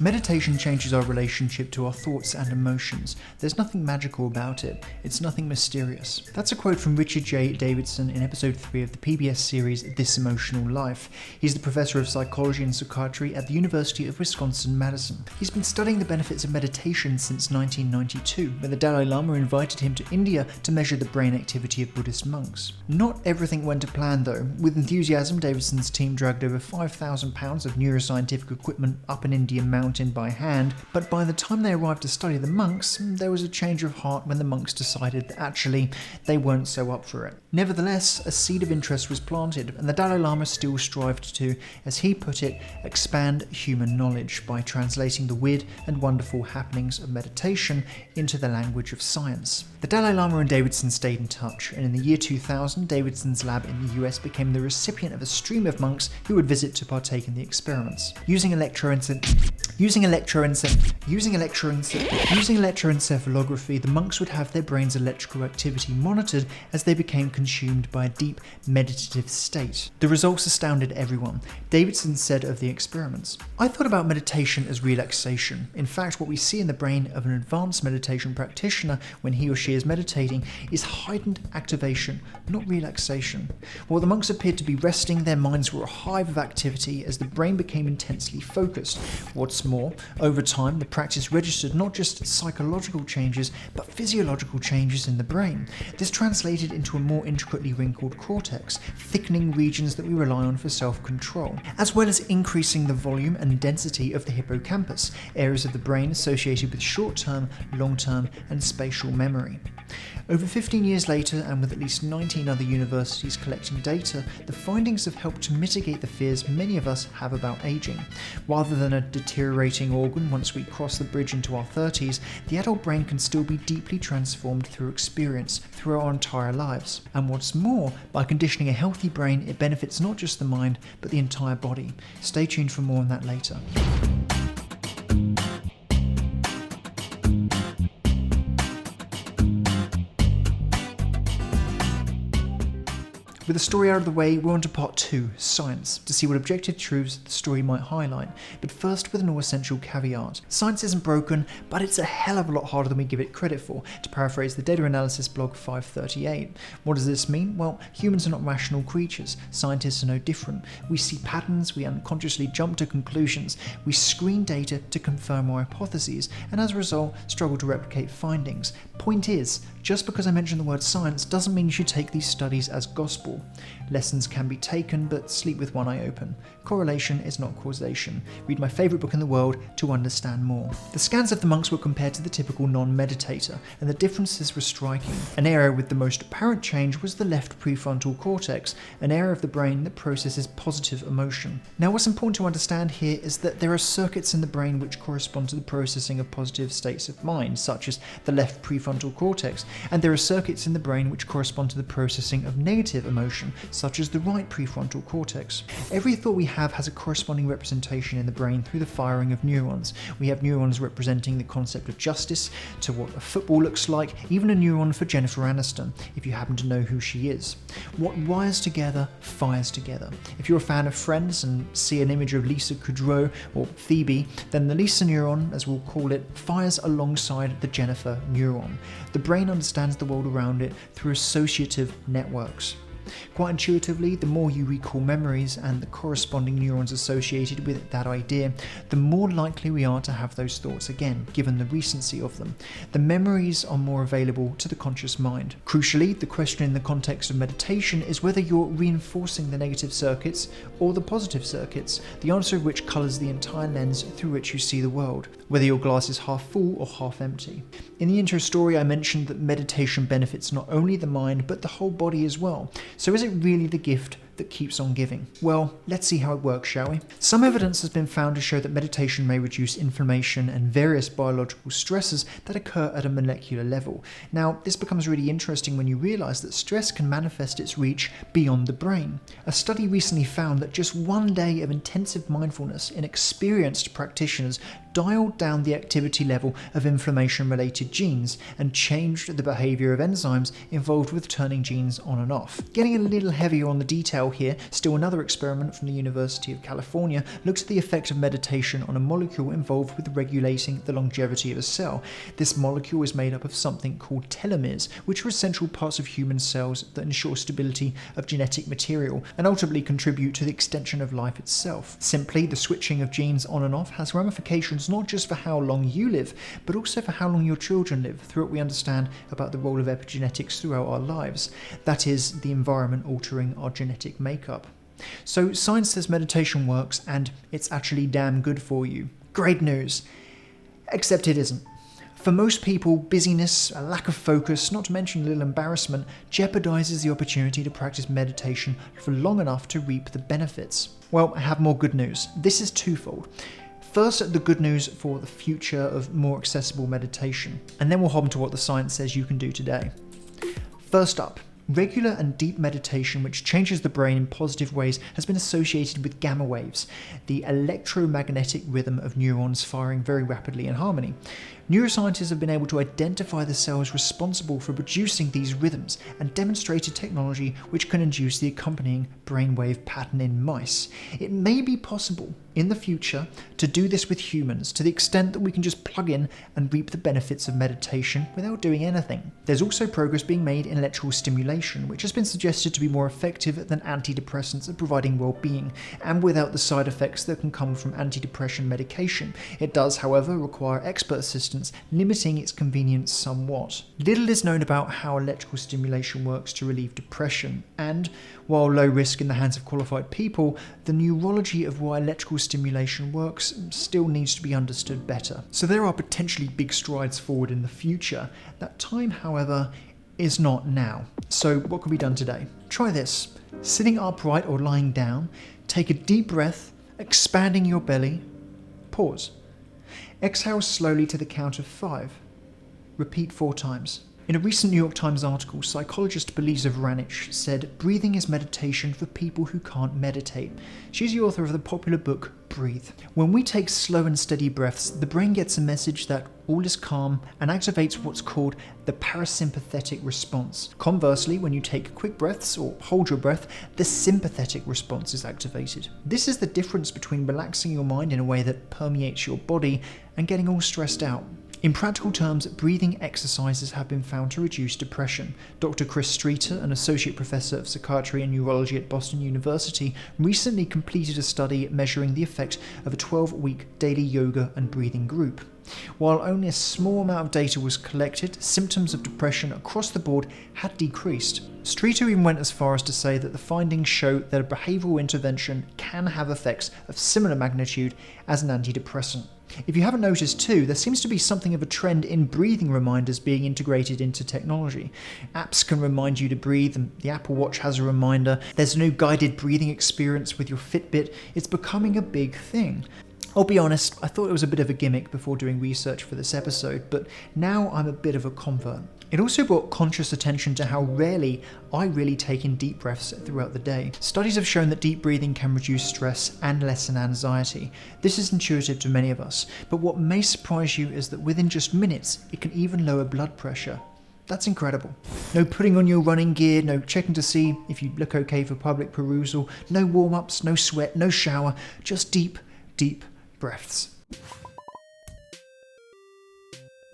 Meditation changes our relationship to our thoughts and emotions. There's nothing magical about it. It's nothing mysterious. That's a quote from Richard J. Davidson in episode 3 of the PBS series This Emotional Life. He's the professor of psychology and psychiatry at the University of Wisconsin-Madison. He's been studying the benefits of meditation since 1992, when the Dalai Lama invited him to India to measure the brain activity of Buddhist monks. Not everything went to plan though. With enthusiasm, Davidson's team dragged over 5,000 pounds of neuroscientific equipment up an Indian mountain by hand, but by the time they arrived to study the monks, there was a change of heart when the monks decided that actually they weren't so up for it. Nevertheless, a seed of interest was planted, and the Dalai Lama still strived to, as he put it, expand human knowledge by translating the weird and wonderful happenings of meditation into the language of science. The Dalai Lama and Davidson stayed in touch, and in the year 2000, Davidson's lab in the US became the recipient of a stream of monks who would visit to partake in the experiments. Using electroencephalography, the monks would have their brain's electrical activity monitored as they became consumed by a deep meditative state. The results astounded everyone. Davidson said of the experiments, "I thought about meditation as relaxation. In fact, what we see in the brain of an advanced meditation practitioner when he or she is meditating is heightened activation, not relaxation. While the monks appeared to be resting, their minds were a hive of activity as the brain became intensely focused. What's more, over time, the practice registered not just psychological changes, but physiological changes in the brain. This translated into a more intricately wrinkled cortex, thickening regions that we rely on for self-control, as well as increasing the volume and density of the hippocampus, areas of the brain associated with short-term, long-term, and spatial memory." Over 15 years later, and with at least 19 other universities collecting data, the findings have helped to mitigate the fears many of us have about aging. Rather than a deteriorating organ once we cross the bridge into our 30s, the adult brain can still be deeply transformed through experience through our entire lives. And what's more, by conditioning a healthy brain, it benefits not just the mind, but the entire body. Stay tuned for more on that later. With the story out of the way, we're on to part 2, science, to see what objective truths the story might highlight. But first with an all-essential caveat. Science isn't broken, but it's a hell of a lot harder than we give it credit for, to paraphrase the data analysis blog 538. What does this mean? Well, humans are not rational creatures. Scientists are no different. We see patterns, we unconsciously jump to conclusions, we screen data to confirm our hypotheses, and as a result, struggle to replicate findings. Point is, just because I mention the word science doesn't mean you should take these studies as gospel. Lessons can be taken, but sleep with one eye open. Correlation is not causation. Read my favourite book in the world to understand more. The scans of the monks were compared to the typical non-meditator, and the differences were striking. An area with the most apparent change was the left prefrontal cortex, an area of the brain that processes positive emotion. Now, what's important to understand here is that there are circuits in the brain which correspond to the processing of positive states of mind, such as the left prefrontal cortex, and there are circuits in the brain which correspond to the processing of negative emotion, such as the right prefrontal cortex. Every thought we have has a corresponding representation in the brain through the firing of neurons. We have neurons representing the concept of justice, to what a football looks like, even a neuron for Jennifer Aniston, if you happen to know who she is. What wires together, fires together. If you're a fan of Friends and see an image of Lisa Kudrow or Phoebe, then the Lisa neuron, as we'll call it, fires alongside the Jennifer neuron. The brain understands the world around it through associative networks. Quite intuitively, the more you recall memories and the corresponding neurons associated with that idea, the more likely we are to have those thoughts again, given the recency of them. The memories are more available to the conscious mind. Crucially, the question in the context of meditation is whether you're reinforcing the negative circuits or the positive circuits, the answer of which colours the entire lens through which you see the world, whether your glass is half full or half empty. In the intro story, I mentioned that meditation benefits not only the mind, but the whole body as well. So is it really the gift that keeps on giving? Well, let's see how it works, shall we? Some evidence has been found to show that meditation may reduce inflammation and various biological stresses that occur at a molecular level. Now, this becomes really interesting when you realise that stress can manifest its reach beyond the brain. A study recently found that just one day of intensive mindfulness in experienced practitioners dialed down the activity level of inflammation-related genes and changed the behaviour of enzymes involved with turning genes on and off. Getting a little heavier on the details tale here, still another experiment from the University of California looked at the effect of meditation on a molecule involved with regulating the longevity of a cell. This molecule is made up of something called telomeres, which are essential parts of human cells that ensure stability of genetic material and ultimately contribute to the extension of life itself. Simply, the switching of genes on and off has ramifications not just for how long you live, but also for how long your children live, through what we understand about the role of epigenetics throughout our lives. That is, the environment altering our genetic makeup. So science says meditation works, and it's actually damn good for you. Great news! Except it isn't. For most people, busyness, a lack of focus, not to mention a little embarrassment, jeopardizes the opportunity to practice meditation for long enough to reap the benefits. Well, I have more good news. This is twofold. First, the good news for the future of more accessible meditation, and then we'll hop into what the science says you can do today. First up, regular and deep meditation, which changes the brain in positive ways, has been associated with gamma waves, the electromagnetic rhythm of neurons firing very rapidly in harmony. Neuroscientists have been able to identify the cells responsible for producing these rhythms and demonstrated technology which can induce the accompanying brainwave pattern in mice. It may be possible in the future to do this with humans to the extent that we can just plug in and reap the benefits of meditation without doing anything. There's also progress being made in electrical stimulation, which has been suggested to be more effective than antidepressants at providing well-being, and without the side effects that can come from antidepressant medication. It does, however, require expert assistance, limiting its convenience somewhat. Little is known about how electrical stimulation works to relieve depression, and while low risk in the hands of qualified people, the neurology of why electrical stimulation works still needs to be understood better. So there are potentially big strides forward in the future. That time, however, is not now. So what can be done today? Try this. Sitting upright or lying down, take a deep breath, expanding your belly, pause. Exhale slowly to the count of 5. Repeat 4 times. In a recent New York Times article, psychologist Beliza Vranich said, "Breathing is meditation for people who can't meditate." She's the author of the popular book, Breathe. When we take slow and steady breaths, the brain gets a message that all is calm and activates what's called the parasympathetic response. Conversely, when you take quick breaths or hold your breath, the sympathetic response is activated. This is the difference between relaxing your mind in a way that permeates your body and getting all stressed out. In practical terms, breathing exercises have been found to reduce depression. Dr. Chris Streeter, an associate professor of psychiatry and neurology at Boston University, recently completed a study measuring the effect of a 12-week daily yoga and breathing group. While only a small amount of data was collected, symptoms of depression across the board had decreased. Streeter even went as far as to say that the findings show that a behavioural intervention can have effects of similar magnitude as an antidepressant. If you haven't noticed too, there seems to be something of a trend in breathing reminders being integrated into technology. Apps can remind you to breathe, and the Apple Watch has a reminder. There's a new guided breathing experience with your Fitbit. It's becoming a big thing. I'll be honest, I thought it was a bit of a gimmick before doing research for this episode, but now I'm a bit of a convert. It also brought conscious attention to how rarely I really take in deep breaths throughout the day. Studies have shown that deep breathing can reduce stress and lessen anxiety. This is intuitive to many of us, but what may surprise you is that within just minutes, it can even lower blood pressure. That's incredible. No putting on your running gear, no checking to see if you look okay for public perusal, no warm-ups, no sweat, no shower, just deep, deep breaths.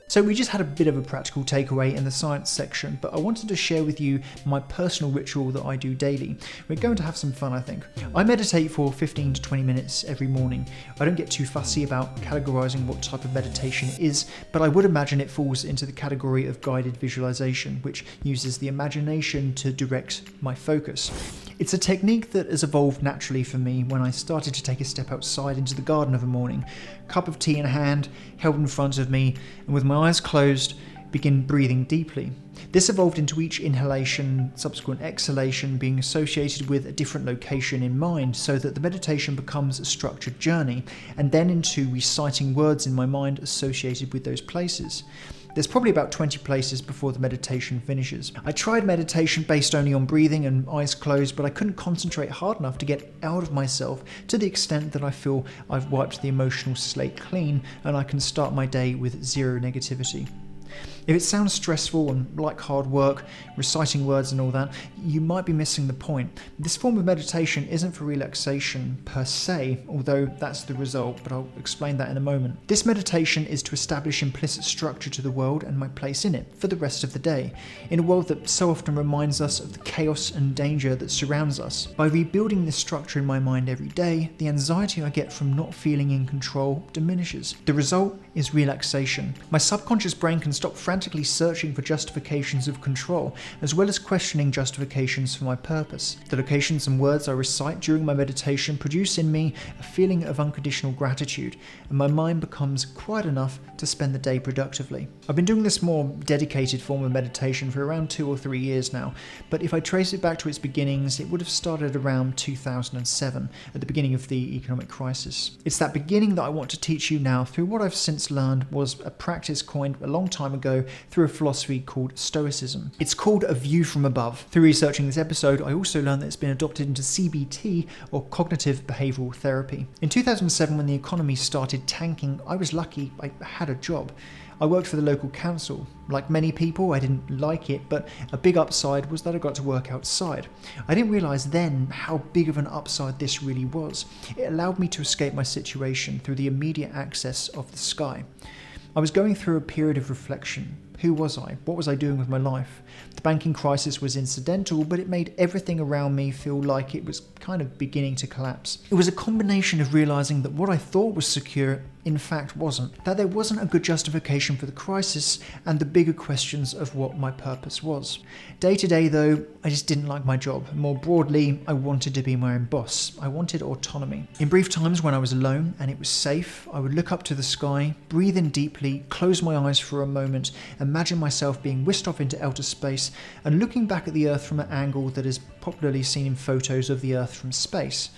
So we just had a bit of a practical takeaway in the science section, but I wanted to share with you my personal ritual that I do daily. We're going to have some fun, I think. I meditate for 15 to 20 minutes every morning. I don't get too fussy about categorizing what type of meditation it is, but I would imagine it falls into the category of guided visualization, which uses the imagination to direct my focus. It's a technique that has evolved naturally for me when I started to take a step outside into the garden of a morning, cup of tea in hand, held in front of me, and with my eyes closed, begin breathing deeply. This evolved into each inhalation, subsequent exhalation being associated with a different location in mind, so that the meditation becomes a structured journey, and then into reciting words in my mind associated with those places. There's probably about 20 places before the meditation finishes. I tried meditation based only on breathing and eyes closed, but I couldn't concentrate hard enough to get out of myself to the extent that I feel I've wiped the emotional slate clean and I can start my day with zero negativity. If it sounds stressful and like hard work, reciting words and all that, you might be missing the point. This form of meditation isn't for relaxation per se, although that's the result, but I'll explain that in a moment. This meditation is to establish implicit structure to the world and my place in it for the rest of the day, in a world that so often reminds us of the chaos and danger that surrounds us. By rebuilding this structure in my mind every day, the anxiety I get from not feeling in control diminishes. The result is relaxation. My subconscious brain can stop frantically searching for justifications of control, as well as questioning justifications for my purpose. The locations and words I recite during my meditation produce in me a feeling of unconditional gratitude, and my mind becomes quiet enough to spend the day productively. I've been doing this more dedicated form of meditation for around 2 or 3 years now, but if I trace it back to its beginnings, it would have started around 2007, at the beginning of the economic crisis. It's that beginning that I want to teach you now through what I've since learned was a practice coined a long time ago through a philosophy called Stoicism. It's called a view from above. Through researching this episode, I also learned that it's been adopted into CBT, or cognitive behavioral therapy. In 2007, when the economy started tanking, I was lucky I had a job. I worked for the local council. Like many people, I didn't like it, but a big upside was that I got to work outside. I didn't realise then how big of an upside this really was. It allowed me to escape my situation through the immediate access of the sky. I was going through a period of reflection. Who was I? What was I doing with my life? The banking crisis was incidental, but it made everything around me feel like it was kind of beginning to collapse. It was a combination of realising that what I thought was secure in fact wasn't, that there wasn't a good justification for the crisis, and the bigger questions of what my purpose was. Day to day though, I just didn't like my job. More broadly, I wanted to be my own boss. I wanted autonomy. In brief times when I was alone and it was safe, I would look up to the sky, breathe in deeply, close my eyes for a moment, imagine myself being whisked off into outer space and looking back at the Earth from an angle that is popularly seen in photos of the Earth from space.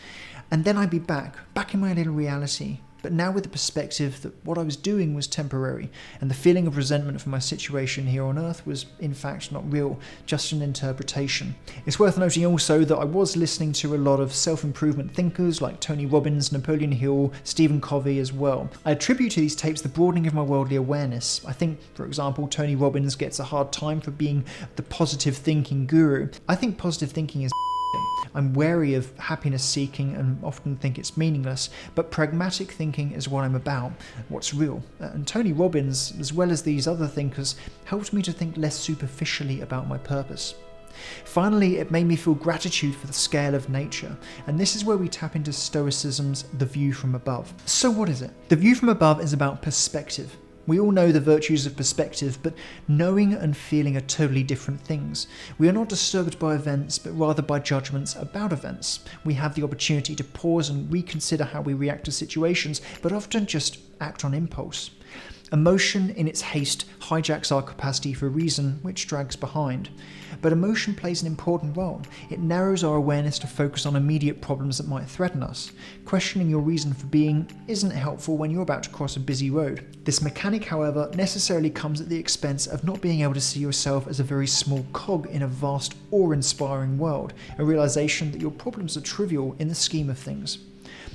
And then I'd be back in my little reality, but now with the perspective that what I was doing was temporary, and the feeling of resentment for my situation here on Earth was in fact not real, just an interpretation. It's worth noting also that I was listening to a lot of self-improvement thinkers like Tony Robbins, Napoleon Hill, Stephen Covey as well. I attribute to these tapes the broadening of my worldly awareness. I think, for example, Tony Robbins gets a hard time for being the positive thinking guru. I think positive thinking is I'm wary of happiness seeking and often think it's meaningless, but pragmatic thinking is what I'm about, what's real. And Tony Robbins, as well as these other thinkers, helped me to think less superficially about my purpose. Finally, it made me feel gratitude for the scale of nature, and this is where we tap into Stoicism's The View from Above. So what is it? The View from Above is about perspective. We all know the virtues of perspective, but knowing and feeling are totally different things. We are not disturbed by events, but rather by judgments about events. We have the opportunity to pause and reconsider how we react to situations, but often just act on impulse. Emotion, in its haste, hijacks our capacity for reason, which drags behind. But emotion plays an important role. It narrows our awareness to focus on immediate problems that might threaten us. Questioning your reason for being isn't helpful when you're about to cross a busy road. This mechanic, however, necessarily comes at the expense of not being able to see yourself as a very small cog in a vast, awe-inspiring world, a realization that your problems are trivial in the scheme of things.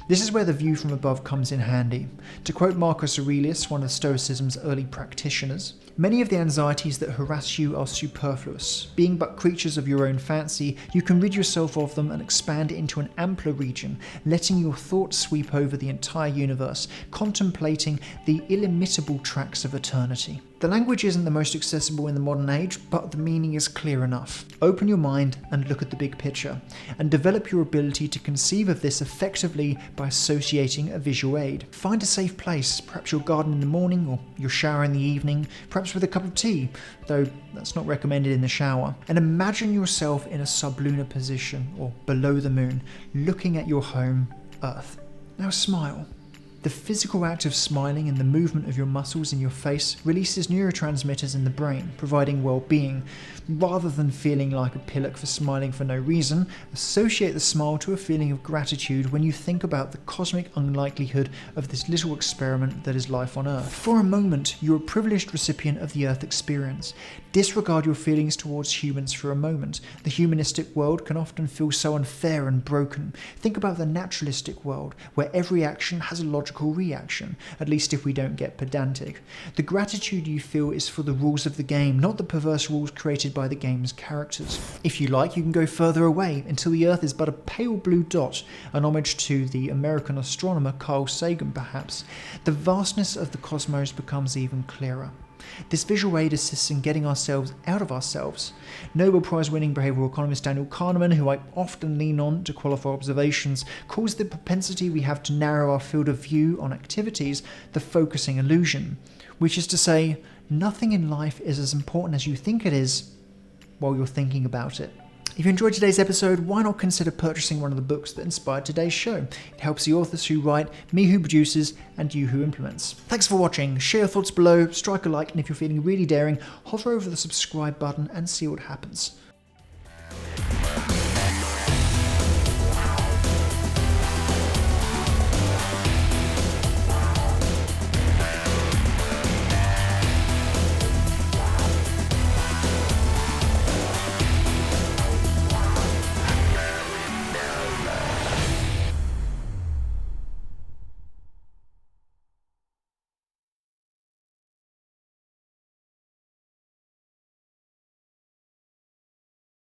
This is where the view from above comes in handy. To quote Marcus Aurelius, one of Stoicism's early practitioners, "Many of the anxieties that harass you are superfluous. Being but creatures of your own fancy, you can rid yourself of them and expand into an ampler region, letting your thoughts sweep over the entire universe, contemplating the illimitable tracks of eternity." The language isn't the most accessible in the modern age, but the meaning is clear enough. Open your mind and look at the big picture, and develop your ability to conceive of this effectively by associating a visual aid. Find a safe place, perhaps your garden in the morning or your shower in the evening, perhaps with a cup of tea, though that's not recommended in the shower, and imagine yourself in a sublunar position or below the moon, looking at your home, Earth. Now smile. The physical act of smiling and the movement of your muscles in your face releases neurotransmitters in the brain, providing well-being. Rather than feeling like a pillock for smiling for no reason, associate the smile to a feeling of gratitude when you think about the cosmic unlikelihood of this little experiment that is life on Earth. For a moment, you're a privileged recipient of the Earth experience. Disregard your feelings towards humans for a moment. The humanistic world can often feel so unfair and broken. Think about the naturalistic world, where every action has a logical logical reaction, at least if we don't get pedantic. The gratitude you feel is for the rules of the game, not the perverse rules created by the game's characters. If you like, you can go further away, until the Earth is but a pale blue dot, an homage to the American astronomer Carl Sagan perhaps. The vastness of the cosmos becomes even clearer. This visual aid assists in getting ourselves out of ourselves. Nobel Prize-winning behavioural economist Daniel Kahneman, who I often lean on to qualify observations, calls the propensity we have to narrow our field of view on activities the focusing illusion, which is to say, nothing in life is as important as you think it is while you're thinking about it. If you enjoyed today's episode, why not consider purchasing one of the books that inspired today's show? It helps the authors who write, me who produces, and you who implements. Thanks for watching. Share your thoughts below, strike a like, and if you're feeling really daring, hover over the subscribe button and see what happens.